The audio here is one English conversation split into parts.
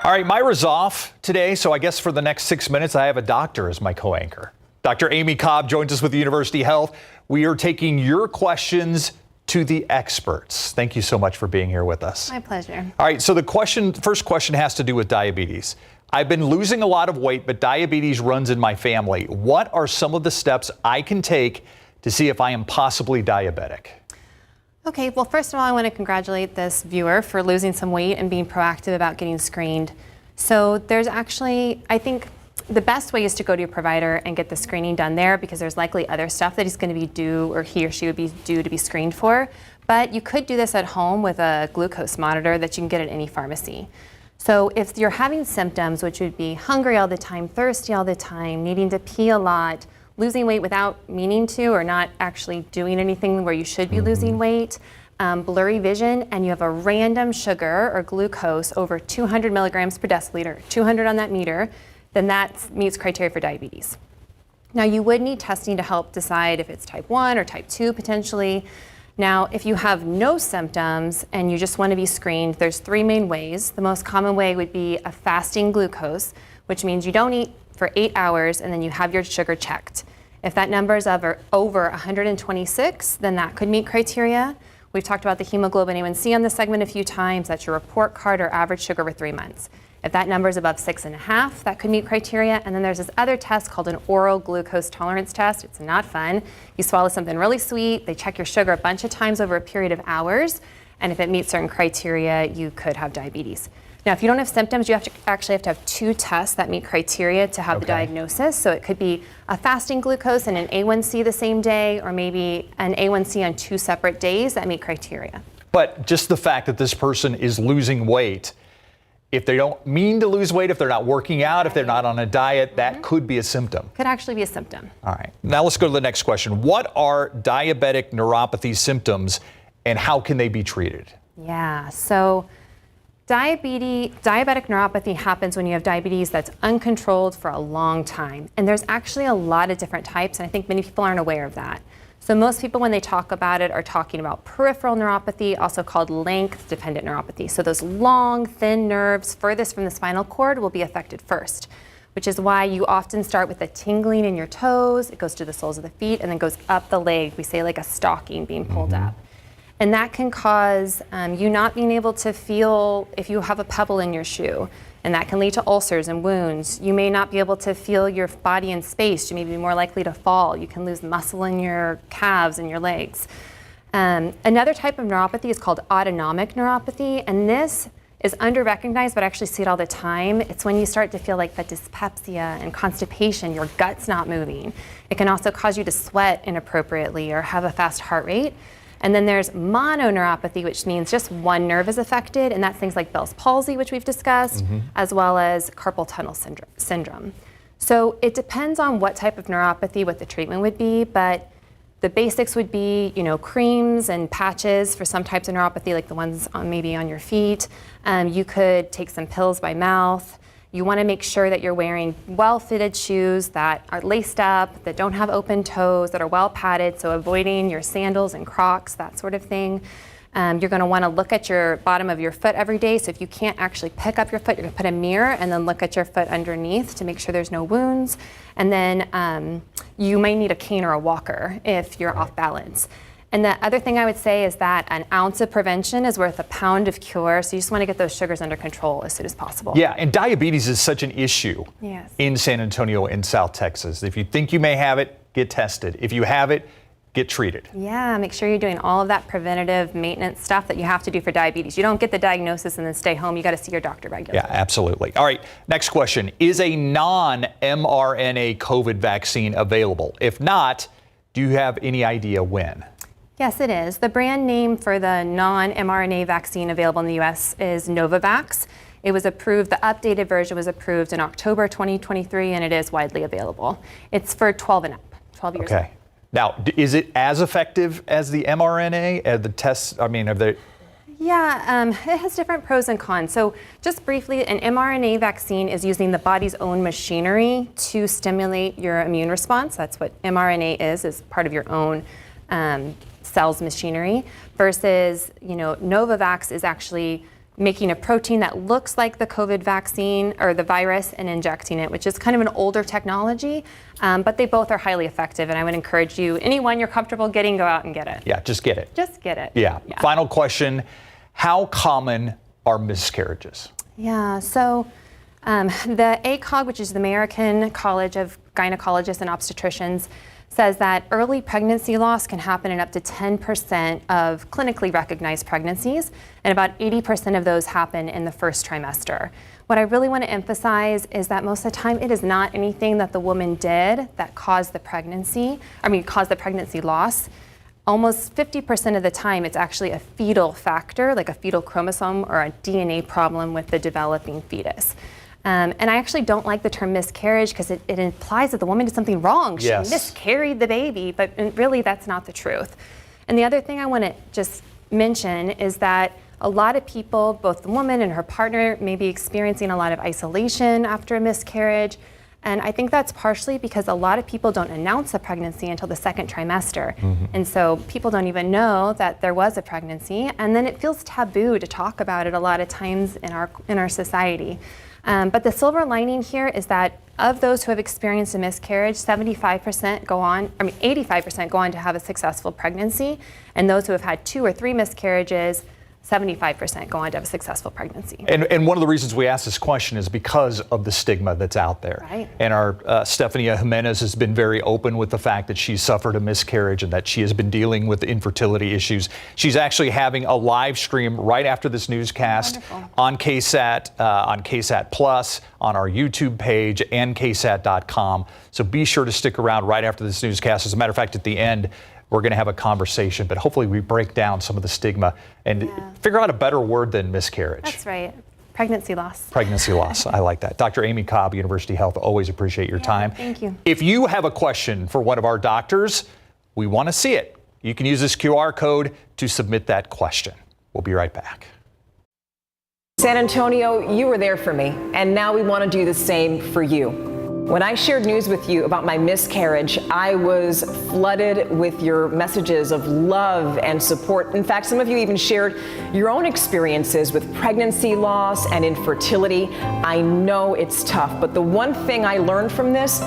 All right, Myra's off today, so I guess for the next 6 minutes, I have a doctor as my co-anchor. Dr. Amy Cobb joins us with University Health. We are taking your questions to the experts. Thank you so much for being here with us. My pleasure. All right, so the first question has to do with diabetes. I've been losing a lot of weight, but diabetes runs in my family. What are some of the steps I can take to see if I am possibly diabetic? Okay, well, first of all, I want to congratulate this viewer for losing some weight and being proactive about getting screened. So there's actually, I think the best way is to go to your provider and get the screening done there, because there's likely other stuff that he's going to be due, or he or she would be due to be screened for. But you could do this at home with a glucose monitor that you can get at any pharmacy. So if you're having symptoms, which would be hungry all the time, thirsty all the time, needing to pee a lot, losing weight without meaning to, or not actually doing anything where you should be losing weight, blurry vision, and you have a random sugar or glucose over 200 milligrams per deciliter, 200 on that meter, then that meets criteria for diabetes. Now, you would need testing to help decide if it's type 1 or type 2 potentially. Now, if you have no symptoms and you just want to be screened, there's 3 main ways. The most common way would be a fasting glucose, which means you don't eat for 8 hours and then you have your sugar checked. If that number is over 126, then that could meet criteria. We've talked about the hemoglobin A1C on this segment a few times. That's your report card or average sugar over 3 months. If that number is above 6.5, that could meet criteria. And then there's this other test called an oral glucose tolerance test. It's not fun. You swallow something really sweet. They check your sugar a bunch of times over a period of hours. And if it meets certain criteria, you could have diabetes. Now, if you don't have symptoms, you actually have to have 2 tests that meet criteria to have the diagnosis. So it could be a fasting glucose and an A1C the same day, or maybe an A1C on 2 separate days that meet criteria. But just the fact that this person is losing weight, if they don't mean to lose weight, if they're not working out, if they're not on a diet, that could be a symptom. Could actually be a symptom. All right. Now let's go to the next question. What are diabetic neuropathy symptoms and how can they be treated? Yeah, so diabetic neuropathy happens when you have diabetes that's uncontrolled for a long time. And there's actually a lot of different types, and I think many people aren't aware of that. So most people, when they talk about it, are talking about peripheral neuropathy, also called length-dependent neuropathy. So those long, thin nerves furthest from the spinal cord will be affected first, which is why you often start with a tingling in your toes. It goes to the soles of the feet and then goes up the leg. We say like a stocking being pulled up. And that can cause you not being able to feel if you have a pebble in your shoe. And that can lead to ulcers and wounds. You may not be able to feel your body in space. You may be more likely to fall. You can lose muscle in your calves and your legs. Another type of neuropathy is called autonomic neuropathy. And this is under-recognized, but I actually see it all the time. It's when you start to feel like that dyspepsia and constipation, your gut's not moving. It can also cause you to sweat inappropriately or have a fast heart rate. And then there's mononeuropathy, which means just one nerve is affected, and that's things like Bell's palsy, which we've discussed, as well as carpal tunnel syndrome. So it depends on what type of neuropathy, what the treatment would be, but the basics would be, creams and patches for some types of neuropathy, like the ones maybe on your feet. You could take some pills by mouth. You want to make sure that you're wearing well-fitted shoes that are laced up, that don't have open toes, that are well padded, so avoiding your sandals and Crocs, that sort of thing. You're going to want to look at your bottom of your foot every day, so if you can't actually pick up your foot, you're going to put a mirror and then look at your foot underneath to make sure there's no wounds. And then you may need a cane or a walker if you're off balance. And the other thing I would say is that an ounce of prevention is worth a pound of cure. So you just want to get those sugars under control as soon as possible. Yeah, and diabetes is such an issue in San Antonio and South Texas. If you think you may have it, get tested. If you have it, get treated. Yeah, make sure you're doing all of that preventative maintenance stuff that you have to do for diabetes. You don't get the diagnosis and then stay home. You got to see your doctor regularly. Yeah, absolutely. All right, next question. Is a non-mRNA COVID vaccine available? If not, do you have any idea when? Yes, it is. The brand name for the non-mRNA vaccine available in the U.S. is Novavax. It was approved, the updated version was approved in October 2023, and it is widely available. It's for 12 and up, 12 years old. Now, is it as effective as the mRNA? The tests, are they? Yeah, it has different pros and cons. So just briefly, an mRNA vaccine is using the body's own machinery to stimulate your immune response. That's what mRNA is part of your own cell's machinery, versus, Novavax is actually making a protein that looks like the COVID vaccine or the virus and injecting it, which is kind of an older technology, but they both are highly effective. And I would encourage you, anyone you're comfortable getting, go out and get it. Yeah, just get it. Just get it. Yeah. Final question. How common are miscarriages? Yeah, so the ACOG, which is the American College of Gynecologists and Obstetricians, says that early pregnancy loss can happen in up to 10% of clinically recognized pregnancies, and about 80% of those happen in the first trimester. What I really want to emphasize is that most of the time it is not anything that the woman did that caused the pregnancy loss. Almost 50% of the time it's actually a fetal factor, like a fetal chromosome or a DNA problem with the developing fetus. And I actually don't like the term miscarriage because it implies that the woman did something wrong. She miscarried the baby, but really that's not the truth. And the other thing I want to just mention is that a lot of people, both the woman and her partner, may be experiencing a lot of isolation after a miscarriage. And I think that's partially because a lot of people don't announce a pregnancy until the second trimester. And so people don't even know that there was a pregnancy, and then it feels taboo to talk about it a lot of times in our society. But the silver lining here is that of those who have experienced a miscarriage, 85% go on to have a successful pregnancy, and those who have had 2 or 3 miscarriages, 75% go on to have a successful pregnancy. And one of the reasons we ask this question is because of the stigma that's out there. Right. And our Stefania Jimenez has been very open with the fact that she suffered a miscarriage and that she has been dealing with infertility issues. She's actually having a live stream right after this newscast on KSAT12, on our YouTube page, and KSAT.com. So be sure to stick around right after this newscast. As a matter of fact, at the end, we're going to have a conversation, but hopefully we break down some of the stigma and figure out a better word than miscarriage. That's right. Pregnancy loss. Pregnancy loss. I like that. Dr. Amy Cobb, University Health, always appreciate your time. Thank you. If you have a question for one of our doctors, we want to see it. You can use this QR code to submit that question. We'll be right back. San Antonio, you were there for me, and now we want to do the same for you. When I shared news with you about my miscarriage, I was flooded with your messages of love and support. In fact, some of you even shared your own experiences with pregnancy loss and infertility. I know it's tough, but the one thing I learned from this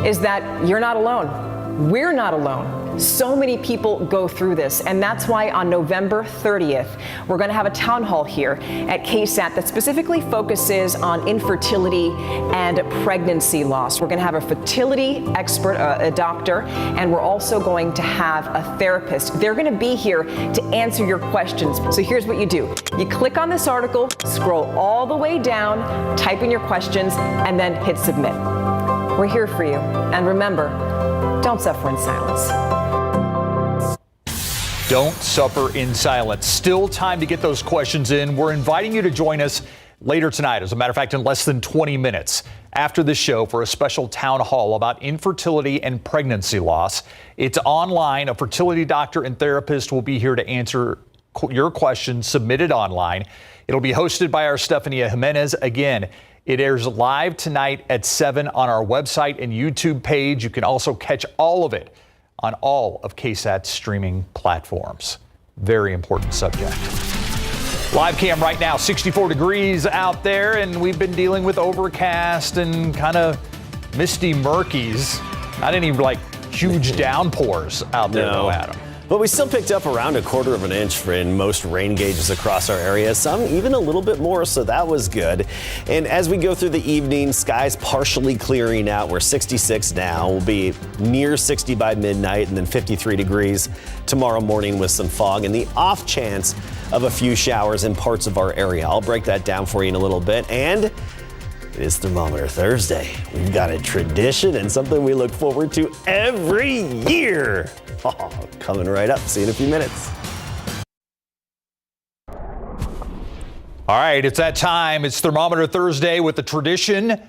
is that you're not alone. We're not alone. So many people go through this, and that's why on November 30th, we're going to have a town hall here at KSAT that specifically focuses on infertility and pregnancy loss. We're going to have a fertility expert, a doctor, and we're also going to have a therapist. They're going to be here to answer your questions. So here's what you do. You click on this article, scroll all the way down, type in your questions, and then hit submit. We're here for you. And remember, don't suffer in silence. Don't suffer in silence. Still time to get those questions in. We're inviting you to join us later tonight. As a matter of fact, in less than 20 minutes after the show for a special town hall about infertility and pregnancy loss. It's online. A fertility doctor and therapist will be here to answer your questions submitted online. It'll be hosted by our Stefania Jimenez. Again, it airs live tonight at 7 on our website and YouTube page. You can also catch all of it on all of KSAT's streaming platforms. Very important subject. Live cam right now, 64 degrees out there, and we've been dealing with overcast and kind of misty murkies. Not any huge downpours out there though, Adam. But we still picked up around 1/4 of an inch in most rain gauges across our area, some even a little bit more, so that was good. And as we go through the evening, skies partially clearing out. We're 66 now. We'll be near 60 by midnight, and then 53 degrees tomorrow morning with some fog and the off chance of a few showers in parts of our area. I'll break that down for you in a little bit. And it is Thermometer Thursday. We've got a tradition and something we look forward to every year. Oh, coming right up. See you in a few minutes. All right, it's that time. It's Thermometer Thursday with the tradition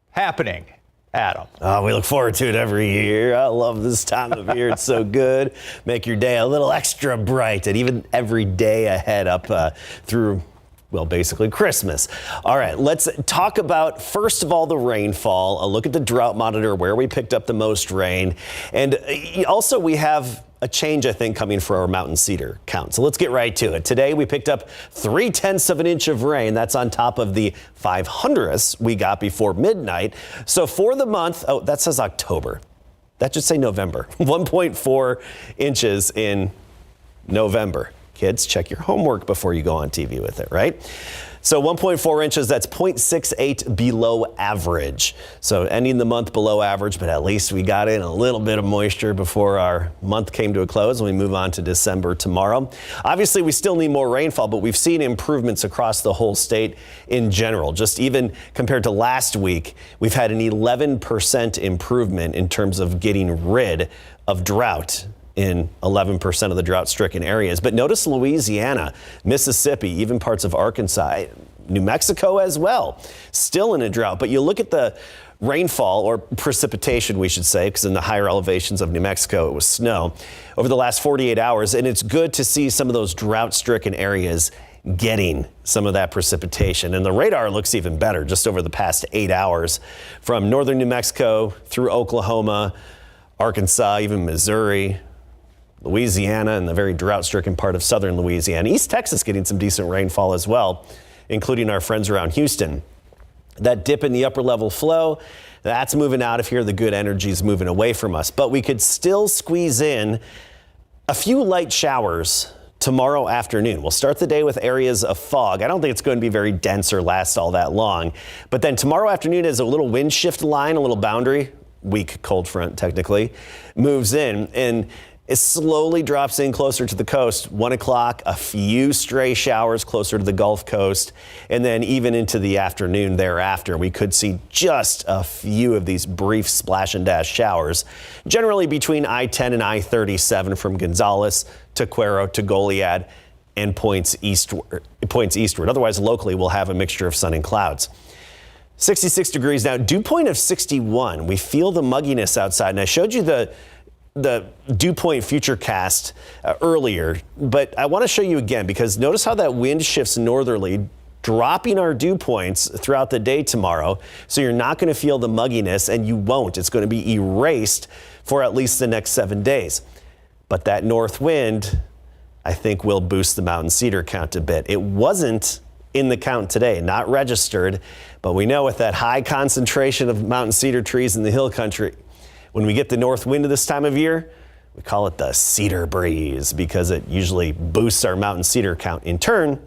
happening. Adam. We look forward to it every year. I love this time of year. It's so good. Make your day a little extra bright, and even every day ahead up through, well, basically Christmas. All right, let's talk about, first of all, the rainfall. A look at the drought monitor, where we picked up the most rain. And also we have a change, I think, coming for our mountain cedar count. So let's get right to it. Today we picked up 0.3 of an inch of rain. That's on top of the 0.05 we got before midnight. So for the month, oh, that says October. That should say November. 1.4 inches in November. Kids, check your homework before you go on TV with it, right? So 1.4 inches, that's 0.68 below average. So ending the month below average, but at least we got in a little bit of moisture before our month came to a close and we move on to December tomorrow. Obviously, we still need more rainfall, but we've seen improvements across the whole state in general. Just even compared to last week, we've had an 11% improvement in terms of getting rid of drought in 11% of the drought-stricken areas. But notice Louisiana, Mississippi, even parts of Arkansas, New Mexico as well, still in a drought. But you look at the rainfall, or precipitation, we should say, because in the higher elevations of New Mexico, it was snow, over the last 48 hours. And it's good to see some of those drought-stricken areas getting some of that precipitation. And the radar looks even better just over the past 8 hours from northern New Mexico through Oklahoma, Arkansas, even Missouri, Louisiana, and the very drought-stricken part of southern Louisiana. East Texas getting some decent rainfall as well, including our friends around Houston. That dip in the upper level flow, that's moving out of here. The good energy is moving away from us. But we could still squeeze in a few light showers tomorrow afternoon. We'll start the day with areas of fog. I don't think it's going to be very dense or last all that long. But then tomorrow afternoon, as a little wind shift line, a little boundary, weak cold front technically, moves in, and it slowly drops in closer to the coast. 1 o'clock, a few stray showers closer to the Gulf Coast. And then even into the afternoon thereafter, we could see just a few of these brief splash and dash showers, generally between I-10 and I-37 from Gonzales to Cuero to Goliad and points eastward. Otherwise, locally, we'll have a mixture of sun and clouds. 66 degrees now, dew point of 61. We feel the mugginess outside. And I showed you the dew point futurecast earlier, but I want to show you again because notice how that wind shifts northerly, dropping our dew points throughout the day tomorrow. So you're not going to feel the mugginess, and you won't. It's going to be erased for at least the next 7 days. But that north wind, I think, will boost the mountain cedar count a bit. It wasn't in the count today, not registered, but we know with that high concentration of mountain cedar trees in the hill country, when we get the north wind this time of year, we call it the cedar breeze because it usually boosts our mountain cedar count. In turn,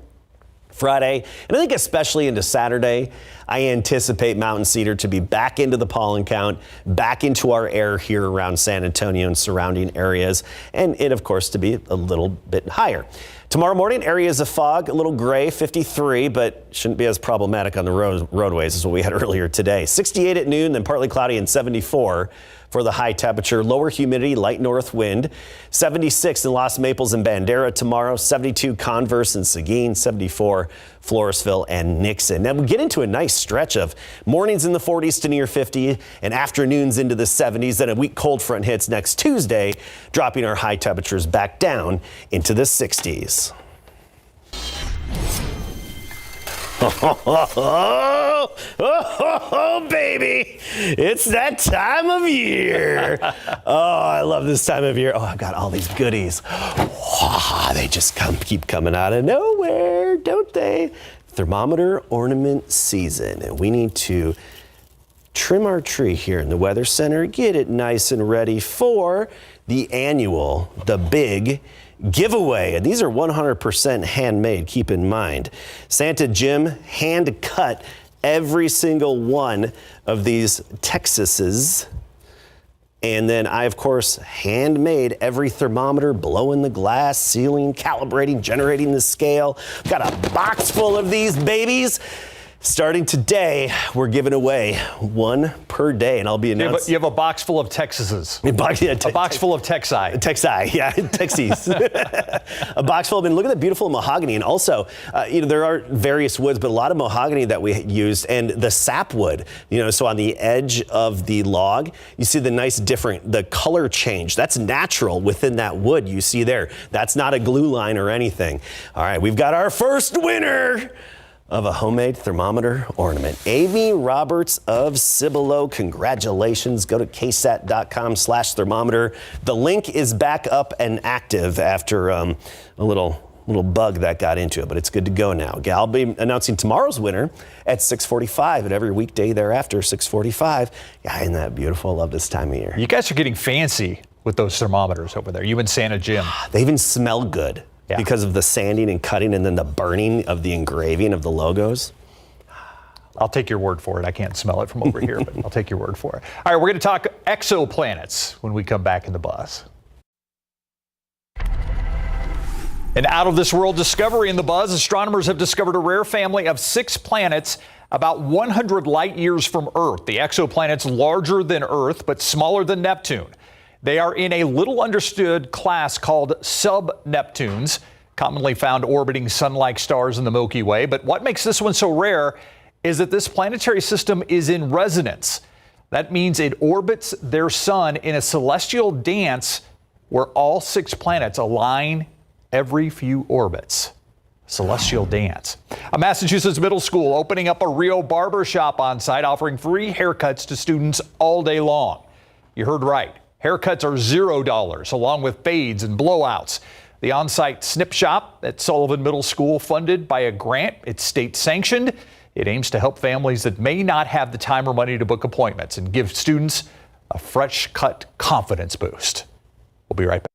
Friday, and I think especially into Saturday, I anticipate mountain cedar to be back into the pollen count, back into our air here around San Antonio and surrounding areas, and it, of course, to be a little bit higher. Tomorrow morning, areas of fog, a little gray, 53, but shouldn't be as problematic on the roadways as what we had earlier today. 68 at noon, then partly cloudy, and 74 for the high temperature. Lower humidity, light north wind. 76 in Los Maples and Bandera tomorrow. 72 Converse and Seguin. 74 Floresville and Nixon. Now we get into a nice stretch of mornings in the 40s to near 50 and afternoons into the 70s. Then a weak cold front hits next Tuesday, dropping our high temperatures back down into the 60s. Oh, baby, it's that time of year. Oh, I love this time of year. Oh, I've got all these goodies. They just keep coming out of nowhere, don't they? Thermometer ornament season, and we need to trim our tree here in the Weather Center, get it nice and ready for the annual, the big giveaway. And these are 100% handmade, keep in mind. Santa Jim hand cut every single one of these Texases. And then I, of course, handmade every thermometer, blowing the glass, sealing, calibrating, generating the scale. Got a box full of these babies. Starting today, we're giving away one per day, and I'll be announcing. You have a box full of Texases. A box full of Texi. Texi, yeah, Texies. A box full of, and look at that beautiful mahogany. And also, there are various woods, but a lot of mahogany that we used, and the sapwood, so on the edge of the log, you see the nice the color change. That's natural within that wood you see there. That's not a glue line or anything. All right, we've got our first winner of a homemade thermometer ornament. Amy Roberts of Cibolo, congratulations. Go to KSAT12.com/thermometer. The link is back up and active after a little bug that got into it, but it's good to go now. I'll be announcing tomorrow's winner at 6:45 and every weekday thereafter, 6:45. Yeah, isn't that beautiful? I love this time of year. You guys are getting fancy with those thermometers over there. You and Santa Jim. They even smell good. Yeah. Because of the sanding and cutting and then the burning of the engraving of the logos. I'll take your word for it. I can't smell it from over here, but I'll take your word for it. All right, we're going to talk exoplanets when we come back in the buzz. An out-of-this-world discovery in the buzz. Astronomers have discovered a rare family of 6 planets about 100 light years from Earth. The exoplanets larger than Earth, but smaller than Neptune. They are in a little understood class called sub-Neptunes, commonly found orbiting sun-like stars in the Milky Way. But what makes this one so rare is that this planetary system is in resonance. That means it orbits their sun in a celestial dance where all 6 planets align every few orbits. Celestial dance. A Massachusetts middle school opening up a real barber shop on site, offering free haircuts to students all day long. You heard right. Haircuts are $0, along with fades and blowouts. The on-site snip shop at Sullivan Middle School, funded by a grant. It's state sanctioned. It aims to help families that may not have the time or money to book appointments and give students a fresh cut confidence boost. We'll be right back.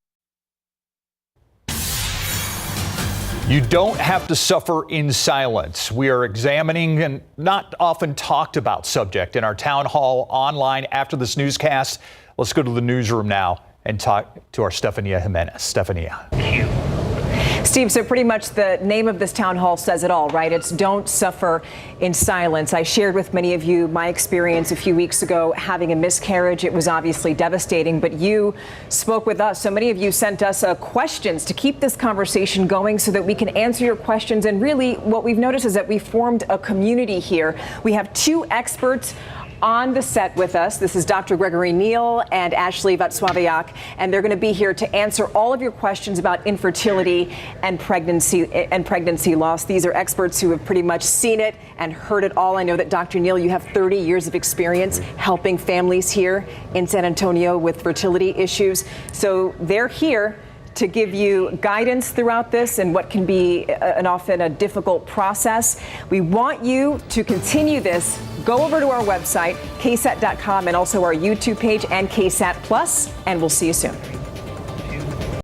You don't have to suffer in silence. We are examining and not often talked about subject in our town hall online after this newscast. Let's go to the newsroom now and talk to our Stefania Jimenez. Stefania. Steve, so pretty much the name of this town hall says it all, right? It's Don't Suffer in Silence. I shared with many of you my experience a few weeks ago having a miscarriage. It was obviously devastating, but you spoke with us. So many of you sent us questions to keep this conversation going so that we can answer your questions. And really what we've noticed is that we formed a community here. We have 2 experts on the set with us. This is Dr. Gregory Neal and Ashley Vatswaviak, and they're going to be here to answer all of your questions about infertility and pregnancy loss. These are experts who have pretty much seen it and heard it all. I know that Dr. Neal, you have 30 years of experience helping families here in San Antonio with fertility issues. So they're here to give you guidance throughout this and what can be often a difficult process. We want you to continue this. Go over to our website, KSAT.com, and also our YouTube page and KSAT Plus, and we'll see you soon.